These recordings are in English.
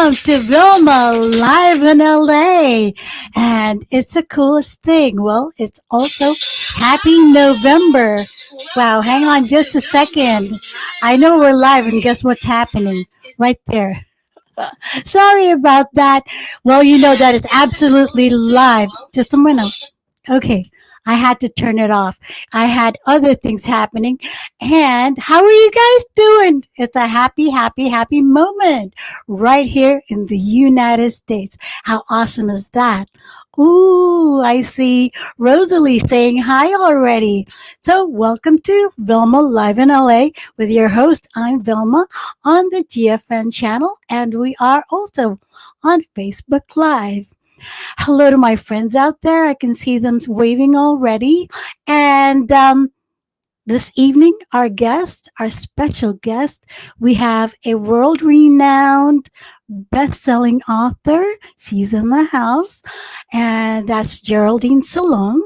welcome to Vilma live in LA. And it's the coolest thing. Well, it's also happy November. Wow, hang on just a second. I know we're live, and guess what's happening? Right there. Sorry about that. Well, you know that it's absolutely live. Just a minute. Okay. I had to turn it off. I had other things happening. And how are you guys doing? It's a happy, happy, happy moment right here in the United States. How awesome is that? Ooh, I see Rosalie saying hi already. So welcome to Vilma Live in LA with your host. I'm Vilma on the GFN channel, and we are also on Facebook Live. Hello to my friends out there. I can see them waving already. And this evening, our special guest, we have a world renowned best selling author. She's in the house, and that's Geraldine Salon.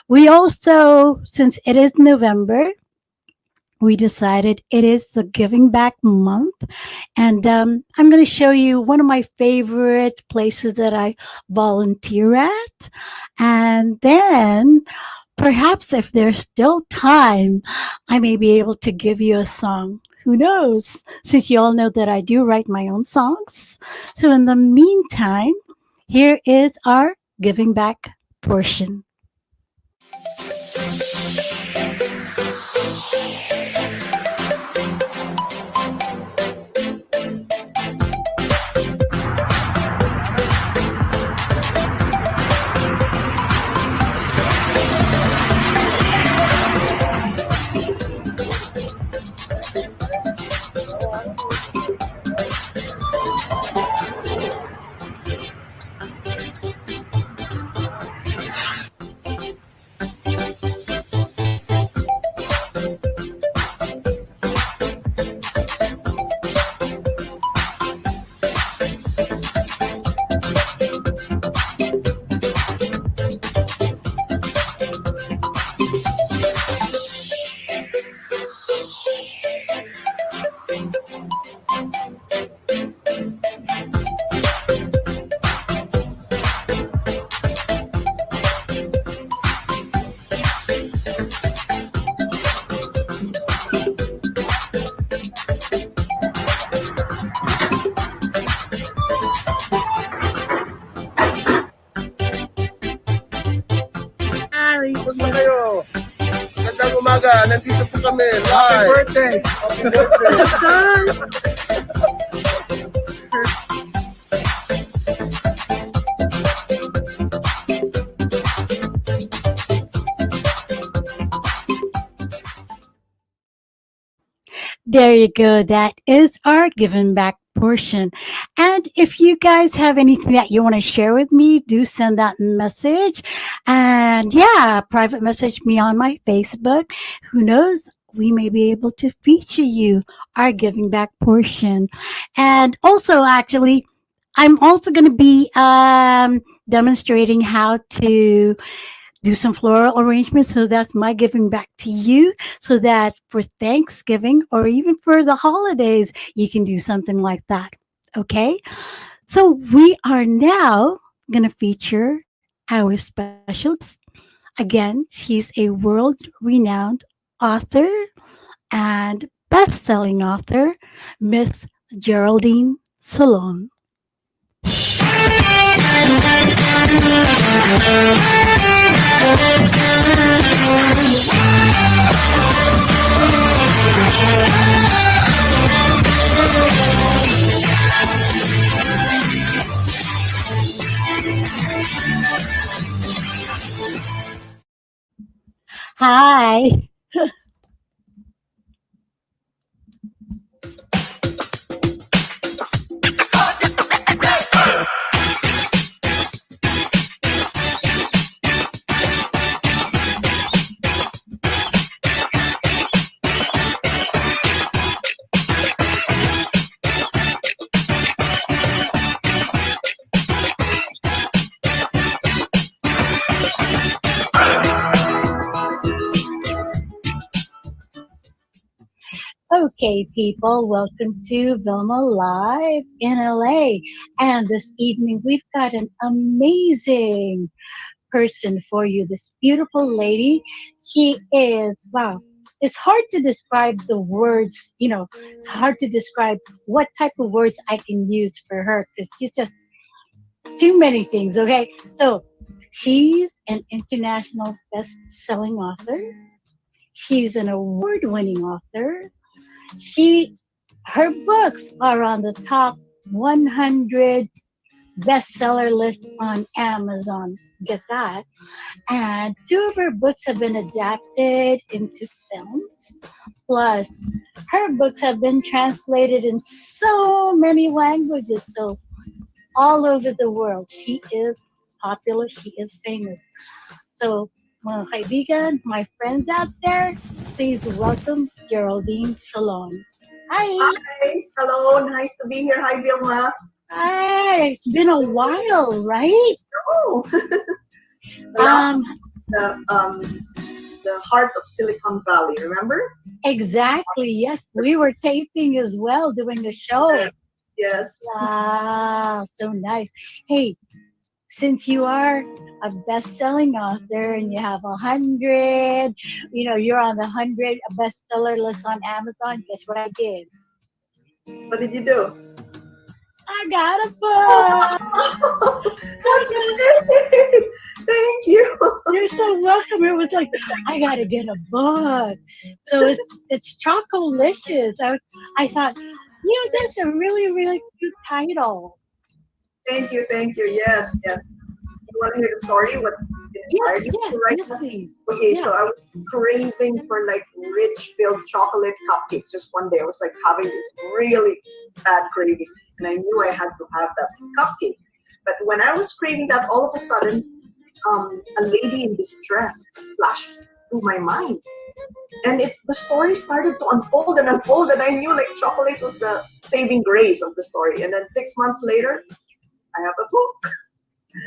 We also, since it is November, we decided it is the giving back month, and I'm going to show you one of my favorite places that I volunteer at, and then perhaps if there's still time, I may be able to give you a song. Who knows, since you all know that I do write my own songs. So in the meantime, here is our giving back portion. Hi! Kumusta kayo? Magandang umaga. Nandito po kami. Live. Happy birthday! Happy birthday! There you go. That is our giving back portion. And if you guys have anything that you want to share with me, do send that message. And yeah, private message me on my Facebook. Who knows? We may be able to feature you, our giving back portion. And also, actually, I'm also going to be demonstrating how to do some floral arrangements. So that's my giving back to you, so that for Thanksgiving or even for the holidays, you can do something like that. Okay. So we are now going to feature our special guest. Again, she's a world renowned author and best selling author, Miss Geraldine Salon. Hi. Okay, people, welcome to Vilma Live in LA. And this evening, we've got an amazing person for you. This beautiful lady. She is, wow, it's hard to describe the words, it's hard to describe what type of words I can use for her because she's just too many things, okay? So, she's an international best selling author. She's an award winning author. She Her books are on the top 100 bestseller list on Amazon. Get that? And two of her books have been adapted into films. Plus, her books have been translated in so many languages, so all over the world. She is popular. She is famous. So, mga kaibigan, my friends out there, please welcome Geraldine Salon. Hi. Hi, hello, nice to be here. Hi, Vilma. Hi, it's been a while, right? Oh, the last Um, the heart of Silicon Valley. Remember? exactly. Yes, we were taping as well, doing the show. Yes. Wow, so nice. Hey, since you are a best-selling author and you have 100, you're on the 100 bestseller list on Amazon. Guess what I did? What did you do? I got a Oh, book. that's great. Thank you. You're so welcome. It was like I gotta get a book. So it's Chocolicious. I thought, that's a really really cute title. Thank you. Thank you. Yes, yes. You want to hear the story? What Yes, inspired you yes, to write yes, that? please. Okay, Yeah. so I was craving for like rich filled chocolate cupcakes just one day. I was like having this really bad craving, and I knew I had to have that cupcake. But when I was craving that, all of a sudden, a lady in distress flashed through my mind, and the story started to unfold, and I knew like chocolate was the saving grace of the story. And then 6 months later, I have a book.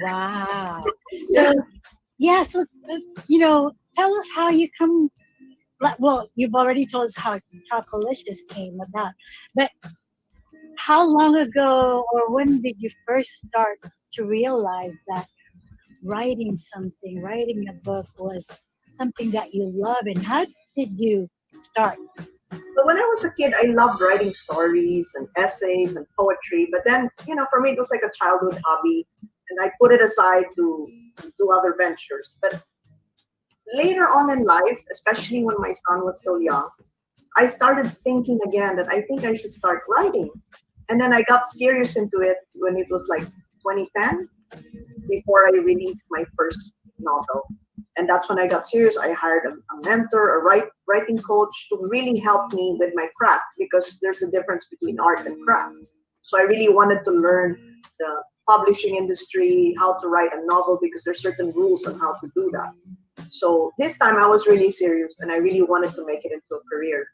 Wow. Yeah. So yeah, so tell us how you come. Well, you've already told us how Chocolicious came about, but how long ago or when did you first start to realize that writing a book was something that you love, and how did you start? So when I was a kid, I loved writing stories and essays and poetry. But then, for me, it was like a childhood hobby, and I put it aside to do other ventures. But later on in life, especially when my son was still young, I started thinking again that I think I should start writing. And then I got serious into it when it was like 2010, before I released my first novel. And that's when I got serious. I hired a mentor, writing coach to really help me with my craft, because there's a difference between art and craft. So I really wanted to learn the publishing industry, how to write a novel, because there's certain rules on how to do that. So this time I was really serious, and I really wanted to make it into a career.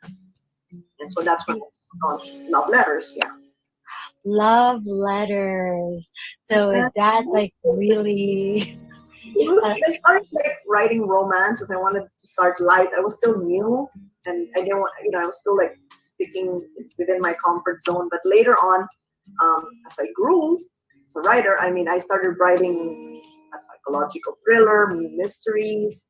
And so that's when I launched Love Letters. Yeah. Love letters. So is that like really I started like writing romance because I wanted to start light. I was still new, and I didn't want, I was still like sticking within my comfort zone. But later on, as I grew as a writer, I started writing a psychological thriller, mysteries,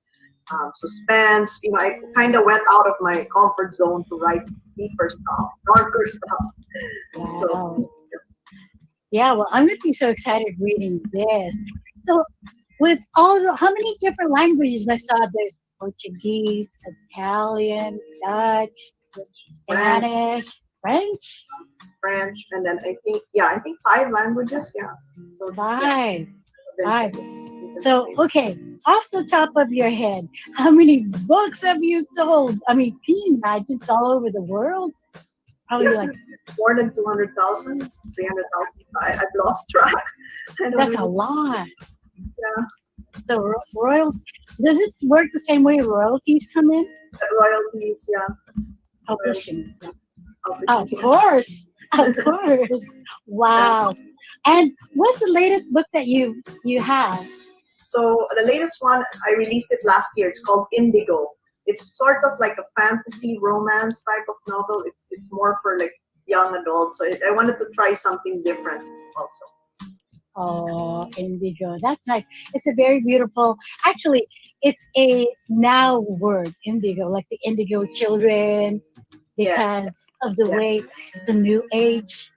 suspense. I kind of went out of my comfort zone to write deeper stuff, darker stuff. So wow? Yeah, well, I'm gonna be so excited reading this. So, with how many different languages I saw? There's Portuguese, Italian, Dutch, French, Spanish, French. French, and then I think 5 languages. Yeah. So yeah, Five, five. So, eventually. okay, off the top of your head, how many books have you sold? I mean, can you imagine? It's all over the world. Probably Yes, like more than 200,000, 300,000. I've lost track. I don't that's a really. lot. Yeah, So, royal. Does it work the same way royalties come in? royalties. Yeah, Publishing. Of publishing. course. Of course. Yeah. Wow. And what's the latest book that you have? So the latest one I released it last year. It's called Indigo. it's sort of like a fantasy romance type of novel. It's more for like young adults. So I wanted to try something different also. Oh, indigo. That's nice. It's a very beautiful, actually, it's a now word, indigo, like the indigo children, Yes, because of the yeah, way the new age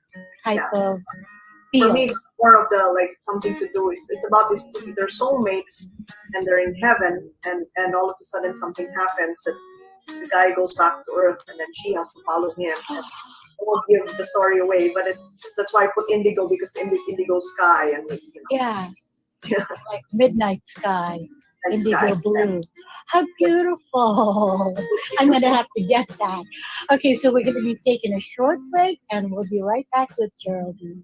type yeah. of For feel. me, more of the like something to do. It's about these two. They're soulmates, and they're in heaven, and all of a sudden something happens that the guy goes back to Earth, and then she has to follow him. And I won't give the story away, but it's that's why I put indigo because indigo sky and Yeah, yeah, like midnight sky, night sky. indigo blue. How beautiful. I'm going to have to get that. Okay, so we're going to be taking a short break and we'll be right back with Geraldine.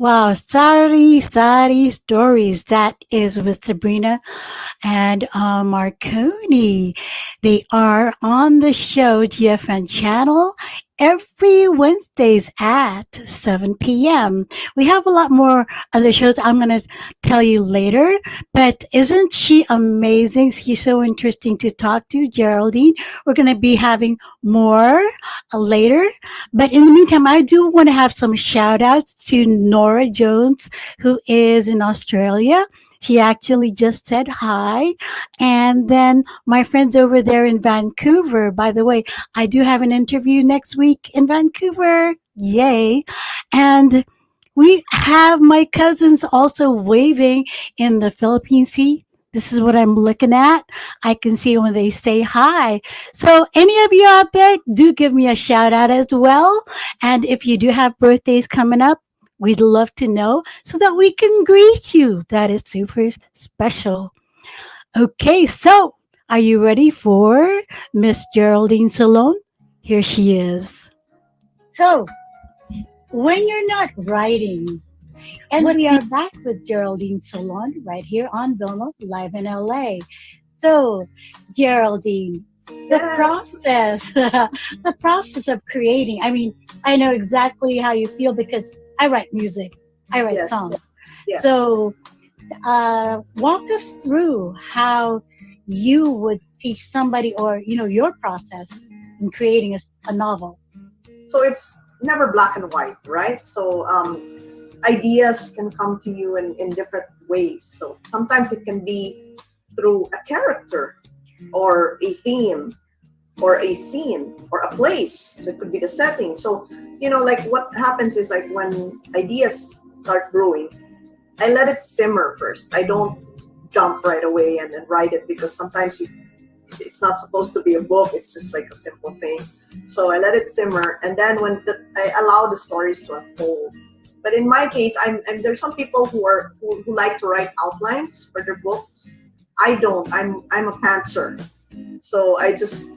Wow, sorry stories. That is with Sabrina and Marconi. They are on the show GFN channel every Wednesdays at 7 p.m. We have a lot more other shows I'm going to tell you later, but isn't she amazing? She's so interesting to talk to, Geraldine. We're going to be having more later, but in the meantime, I do want to have some shout outs to Nora Jones, who is in Australia. She actually just said hi. And then my friends over there in Vancouver, by the way, I do have an interview next week in Vancouver. Yay. And we have my cousins also waving in the Philippine Sea. This is what I'm looking at. I can see when they say hi. So, any of you out there, do give me a shout out as well. And if you do have birthdays coming up, we'd love to know so that we can greet you. That is super special. Okay, so are you ready for Miss Geraldine Salon? Here she is. So, when you're not writing, and we are back with Geraldine Salon right here on Vilma Live in LA. So, Geraldine, the Yeah, process, the process of creating. I mean, I know exactly how you feel because I write music, I write yes, songs. yeah. So, walk us through how you would teach somebody, or your process in creating a novel. So it's never black and white, right? So ideas can come to you in different ways. So sometimes it can be through a character or a theme or a scene or a place. So it could be the setting. So, like what happens is like when ideas start brewing, I let it simmer first. I don't jump right away and then write it because sometimes it's not supposed to be a book. It's just like a simple thing. So I let it simmer, and then I allow the stories to unfold. But in my case, there's some people who like to write outlines for their books. I don't. I'm a pantser. So I just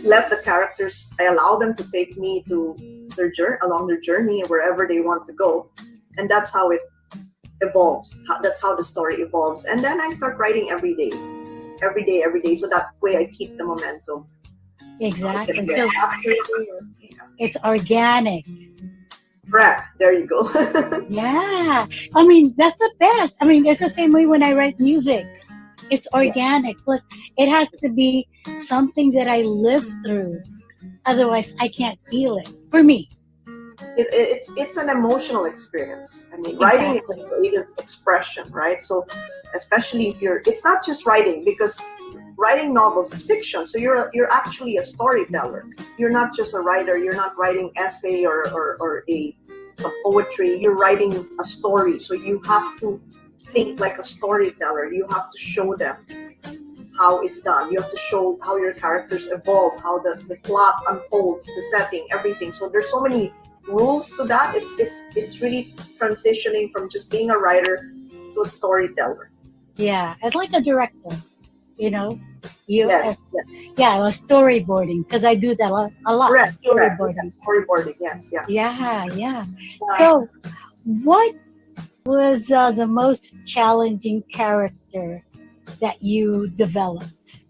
let the characters. I allow them to take me to their journey along their journey wherever they want to go, and that's how it evolves. That's how the story evolves, and then I start writing every day, every day, every day. So that way I keep the momentum. Exactly. Yeah, So it's organic. correct. There you go. Yeah. I mean, that's the best. I mean, it's the same way when I write music. It's Yeah. organic. Plus, it has to be something that I live through. Otherwise, I can't feel it. For me. It's an emotional experience. I mean, writing is Exactly. a creative expression, right? So, especially if it's not just writing, because writing novels is fiction. So you're actually a storyteller. You're not just a writer. You're not writing essay or some poetry. You're writing a story. So you have to think like a storyteller. You have to show them how it's done. You have to show how your characters evolve, how the plot unfolds, the setting, everything. So there's so many rules to that. It's really transitioning from just being a writer to a storyteller. Yeah. It's like a director, you know? You, Yes, yes, yeah, storyboarding because I do that a lot. correct, correct. Storyboarding. Yes, storyboarding. Yes, yeah. Yeah, yeah. Uh, So, what was the most challenging character that you developed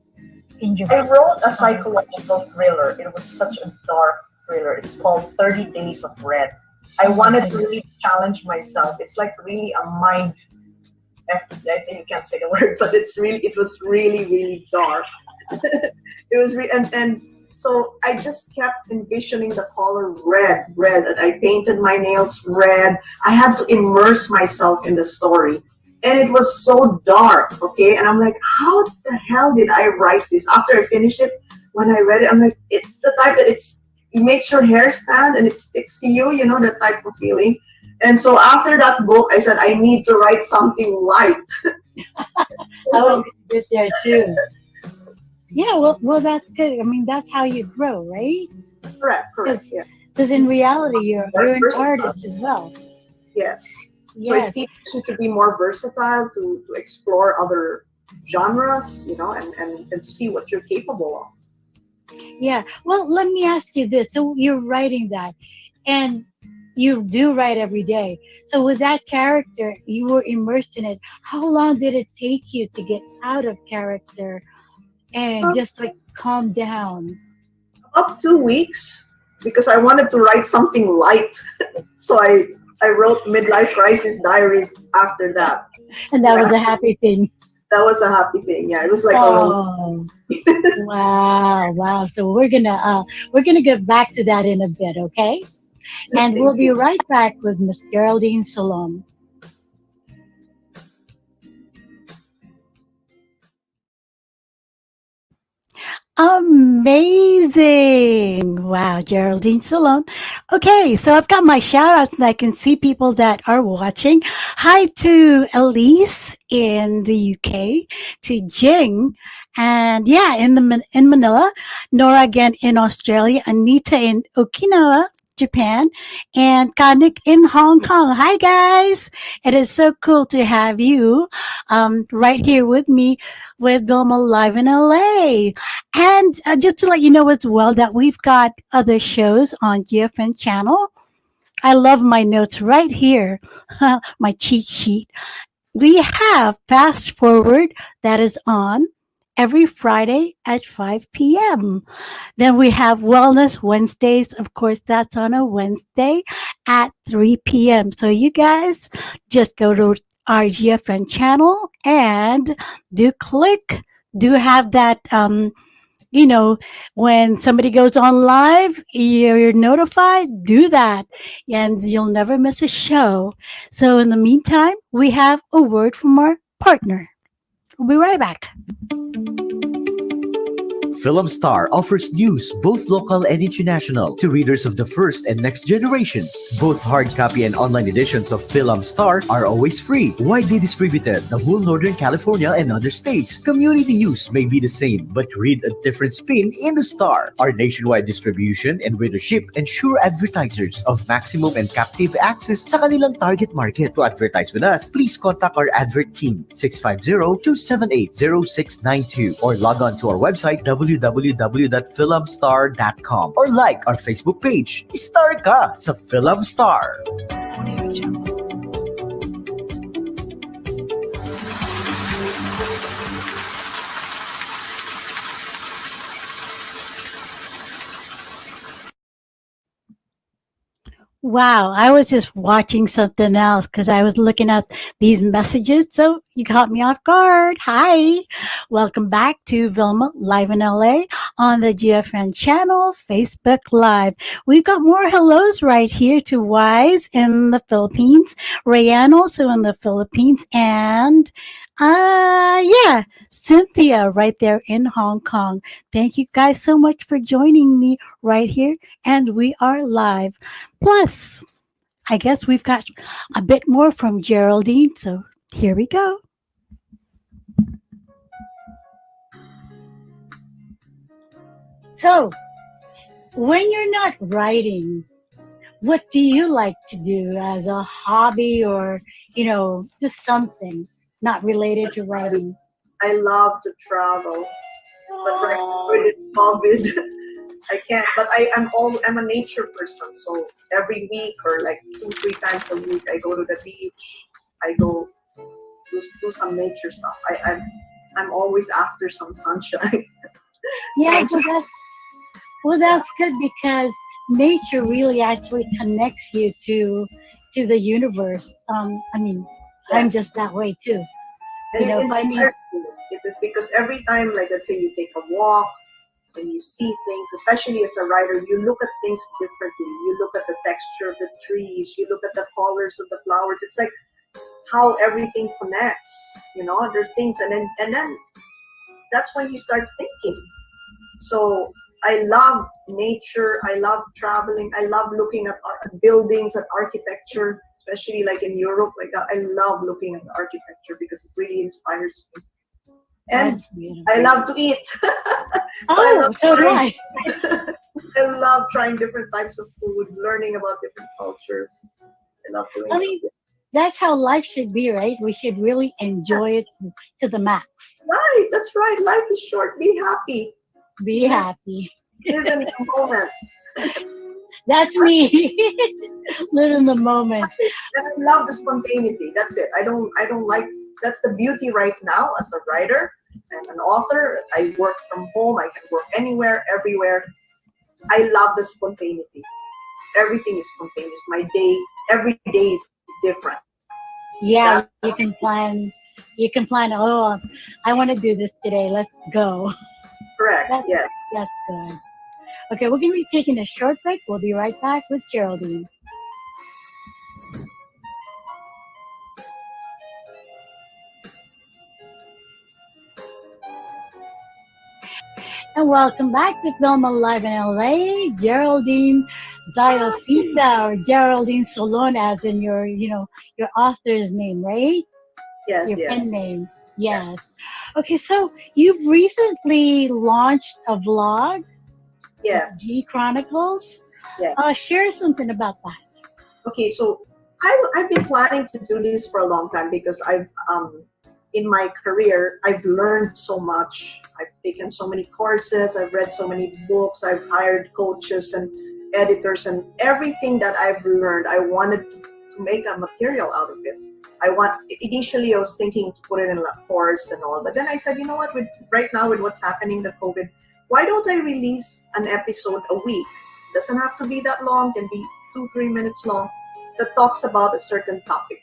in your I book? wrote a psychological thriller. It was such a dark thriller. It's called 30 Days of Red. I Oh my wanted to goodness. really challenge myself. It's like really a mind I think you can't say the word, but it was really, really dark. It was and so I just kept envisioning the color red, and I painted my nails red. I had to immerse myself in the story, and it was so dark. Okay, and I'm like, how the hell did I write this? After I finished it, when I read it, I'm like, it's the type that it makes your hair stand and it sticks to you. You know that type of feeling. And so after that book, I said I need to write something light. I was gonna get there too. Yeah, well, that's good. I mean, that's how you grow, right? Correct, correct. Because Yeah. in reality, you're an Versatile. artist as well. Yes. So it Yes. teaches you to be more versatile, to explore other genres, and to see what you're capable of. Yeah. Well, let me ask you this. So you're writing that, and you do write every day. So with that character, you were immersed in it. How long did it take you to get out of character and Um, just like calm down? About 2 weeks because I wanted to write something light. So I wrote Midlife Crisis Diaries after that. And that Yeah, was a happy thing. that was a happy thing. Yeah, it was like a romance. Oh, wow, wow. So we're gonna get back to that in a bit, okay? And we'll Thank be you. right back with Miss Geraldine Salom. Amazing. Wow, Geraldine Salon. Okay, so I've got my shout outs and I can see people that are watching. Hi to Elise in the UK, to Jing, and yeah, in Manila, Nora again in Australia, Anita in Okinawa, Japan, and Kanik in Hong Kong. Hi guys. It is so cool to have you right here with me with Vilma live in LA. And just to let you know as well that we've got other shows on GFN channel. I love my notes right here, my cheat sheet. We have Fast Forward that is on every Friday at 5 p.m. Then we have Wellness Wednesdays. Of course, that's on a Wednesday at 3 p.m. So you guys just go to our GFN channel and do click, do have that you know, when somebody goes on live, you're notified, do that, and you'll never miss a show. So, in the meantime, we have a word from our partner. We'll be right back. Film Star offers news, both local and international, to readers of the first and next generations. Both hard copy and online editions of Film Star are always free, widely distributed the whole Northern California and other states. Community news may be the same, but read a different spin in the Star. Our nationwide distribution and readership ensure advertisers of maximum and captive access sa kanilang target market. To advertise with us, please contact our advert team 650-278-0692 or log on to our website www.filmstar.com or like our Facebook page. Star ka sa Film Star. Wow, I was just watching something else because I was looking at these messages. So you caught me off guard. Hi. Welcome back to Vilma Live in LA on the GFN channel, Facebook Live. We've got more hellos right here to Wise in the Philippines, Rayanne also in the Philippines, and yeah, Cynthia right there in Hong Kong. Thank you guys so much for joining me right here, and we are live. Plus, I guess we've got a bit more from Geraldine, so here we go. So, when you're not writing, what do you like to do as a hobby or, just something not related to writing? I love to travel. but right now with COVID, I can't. But I'm a nature person, so every week or like 2-3 times a week, I go to the beach. I go do some nature stuff. I'm always after some sunshine. Yeah, Sunshine. that's good because nature really actually connects you to the universe. I mean, I'm Yes. just that way too. And You it know, finding inspires me. It is because every time, like let's say you take a walk and you see things, especially as a writer, you look at things differently. You look at the texture of the trees, you look at the colors of the flowers. It's like how everything connects. There's things, and then that's when you start thinking. So I love nature. I love traveling. I love looking at buildings and architecture, especially like in Europe, like that. I love looking at the architecture because it really inspires me. And that's I beautiful. love to eat. So I Oh, love so do trying. I. I love trying different types of food, learning about different cultures. I love doing I that. mean, that's how life should be, right? We should really enjoy it to the max. Right, that's right. Life is short. Be happy. Be Live, happy. live in the moment. That's me. Live in the moment. And I love the spontaneity. That's it. I don't like. That's the beauty right now as a writer and an author. I work from home. I can work anywhere, everywhere. I love the spontaneity. Everything is spontaneous. My day, every day is different. Yeah, That you can plan. You can plan. Oh, I want to do this today. Let's go. correct. That's Yes. that's good. Okay, we're gonna be taking a short break. We'll be right back with Geraldine. And welcome back to Vilma Live in LA. Geraldine Zayosita or Geraldine Solon, as in your author's name, right? Yes. Your Yes. pen name. Yes. Yes. Okay, so you've recently launched a vlog, the Yes. G Chronicles. Yes. Share something about that. Okay. So I've been planning to do this for a long time because in my career I've learned so much. I've taken so many courses. I've read so many books. I've hired coaches and editors, and everything that I've learned, I wanted to make a material out of it. Initially I was thinking to put it in a course and all, but then I said, you know what, with right now with what's happening, the COVID, why don't I release an episode a week? Doesn't have to be that long, can be 2-3 minutes long, that talks about a certain topic.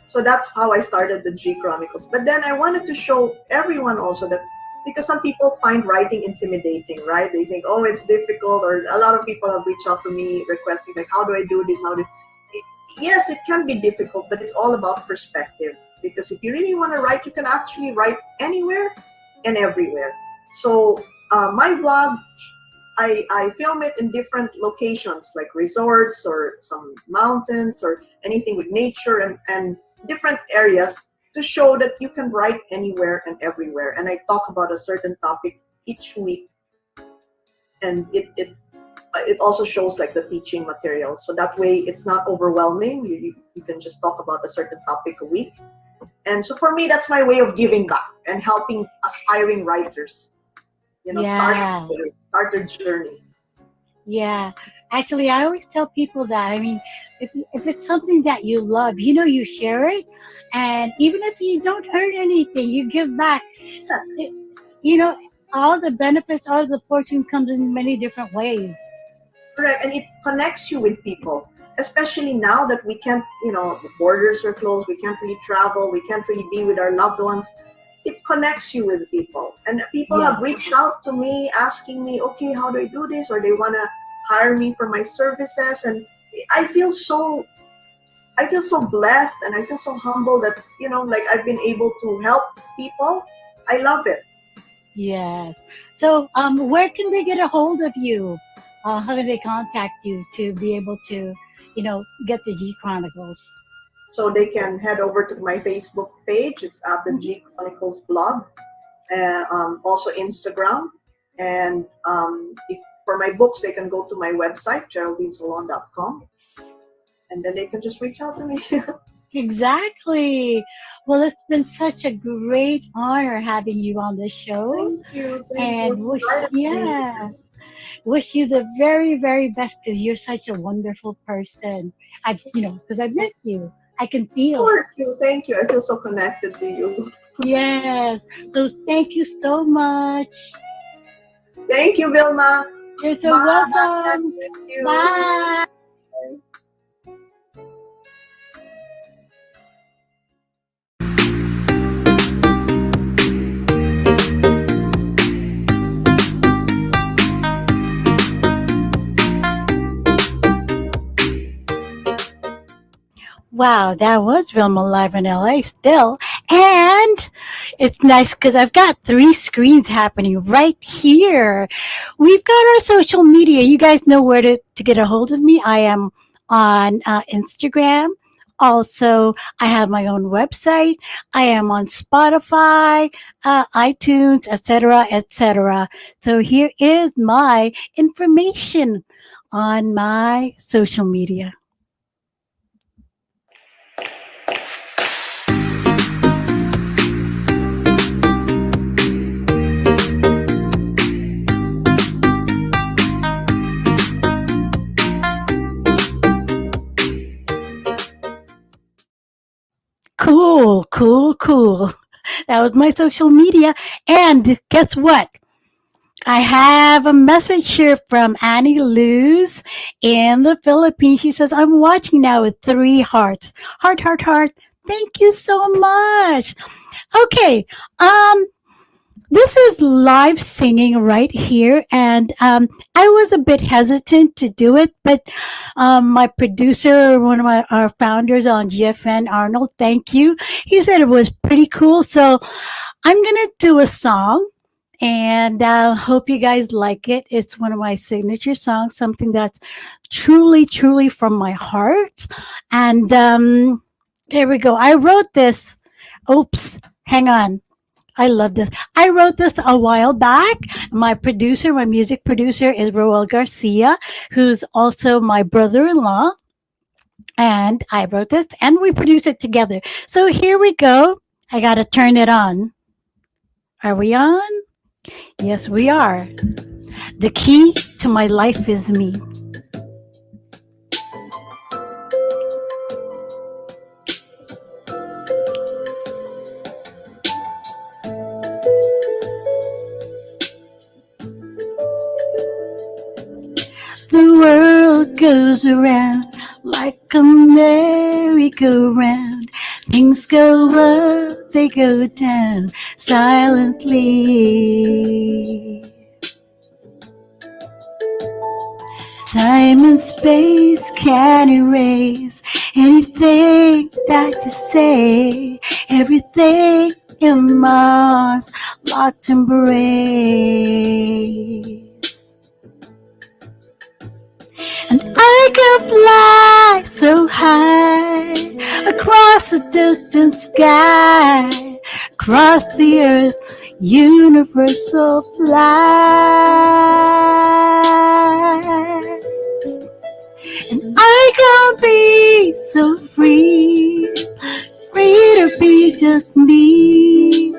So that's how I started the G Chronicles. But then I wanted to show everyone also that, because some people find writing intimidating, right? They think, oh, it's difficult, or a lot of people have reached out to me requesting, like, how do I do this? Yes, it can be difficult, but it's all about perspective. Because if you really want to write, you can actually write anywhere and everywhere. So my vlog, I film it in different locations, like resorts or some mountains or anything with nature and different areas, to show that you can write anywhere and everywhere. And I talk about a certain topic each week, and it also shows like the teaching material. So that way it's not overwhelming. You can just talk about a certain topic a week. And so for me, that's my way of giving back and helping aspiring writers, Yeah. start their journey. Yeah, actually, I always tell people that. I mean, if it's something that you love, you share it, and even if you don't earn anything, you give back. It, you know, all the benefits, all the fortune comes in many different ways. Correct. And it connects you with people, especially now that we can't, the borders are closed, we can't really travel, we can't really be with our loved ones. It connects you with people. And people Yes, have reached out to me asking me, okay, how do I do this? Or they want to hire me for my services. And I feel so I feel so blessed, and I feel so humble that, like I've been able to help people. I love it. yes. So, where can they get a hold of you? How do they contact you to be able to, get the G Chronicles? So they can head over to my Facebook page. It's at the G Chronicles blog, and also Instagram. And if for my books, they can go to my website, geraldinesolon.com, and then they can just reach out to me. Exactly. Well, it's been such a great honor having you on the show, Thank you. Thank you. and Invited me. wish you the very, very best because you're such a wonderful person. Because I've met you, I can feel. Thank you. Thank you. I feel so connected to you. Yes. So thank you so much. Thank you, Vilma. You're so Bye. welcome. Thank you. Bye. Wow, that was Vilma live in LA still. And it's nice because I've got three screens happening right here. We've got our social media. You guys know where to get a hold of me. I am on Instagram. Also, I have my own website. I am on Spotify, iTunes, etc., etc. So here is my information on my social media. Cool, cool, cool. That was my social media. And guess what? I have a message here from Annie Luz in the Philippines. She says, I'm watching now with three hearts. Heart, heart, heart. Thank you so much. Okay. This is live singing right here. And I was a bit hesitant to do it, but my producer, one of our founders on GFN, Arnold, thank you. He said it was pretty cool. So I'm going to do a song and hope you guys like it. It's one of my signature songs, something that's truly, truly from my heart. And there we go. I wrote this. Oops, hang on. I love this. I wrote this a while back. My producer, my music producer is Roel Garcia, who's also my brother in law. And I wrote this and we produced it together. So here we go. I got to turn it on. Are we on? Yes, we are. The key to my life is me. The world goes around like a merry-go-round. Things go up, they go down silently. Time and space can erase anything that you say. Everything in Mars locked embrace. And I can fly so high across a distant sky, across the earth, universal flight. And I can be so free, free to be just me,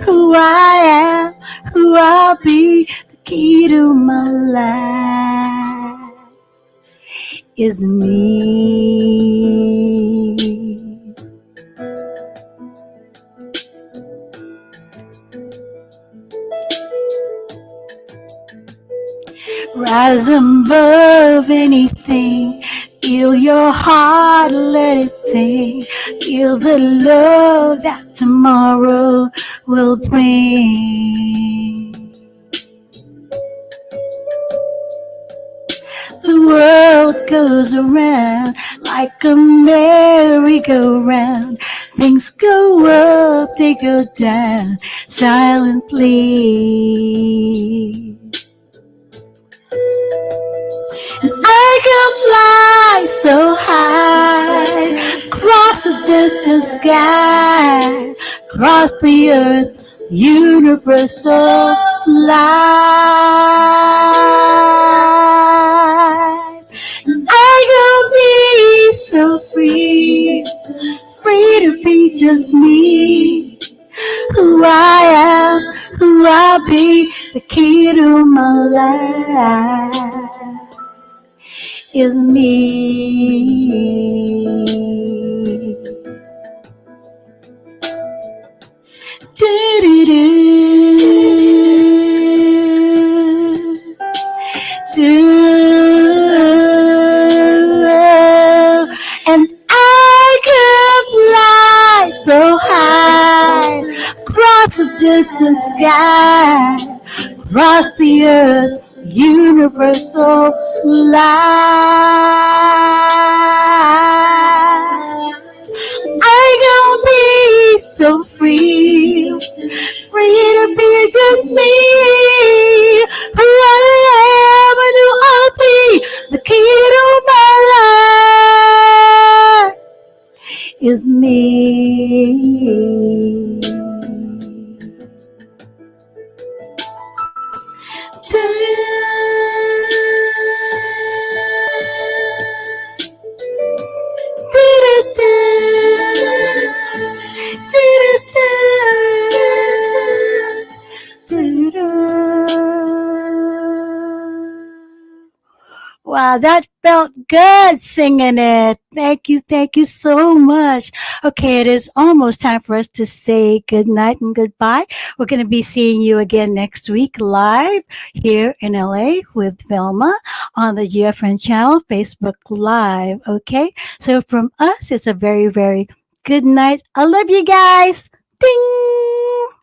who I am, who I'll be. The key to my life is me. Rise above anything. Feel your heart, let it sing. Feel the love that tomorrow will bring. The world goes around like a merry-go-round. Things go up, they go down silently. I can fly so high, across a distant sky, across the earth, universal light. And I can be so free, life is me. Do-do-do. Do. And I could fly so high across the distant sky, across the earth, universal light. I gonna be so free, free to be just me. Who I am and who I'll be. The key to my life is me. Wow, that felt good singing it. Thank you so much. Okay, it is almost time for us to say good night and goodbye. We're going to be seeing you again next week live here in LA with Vilma on the GFN channel, Facebook Live. Okay, so from us, it's a very, very good night. I love you guys. Ding!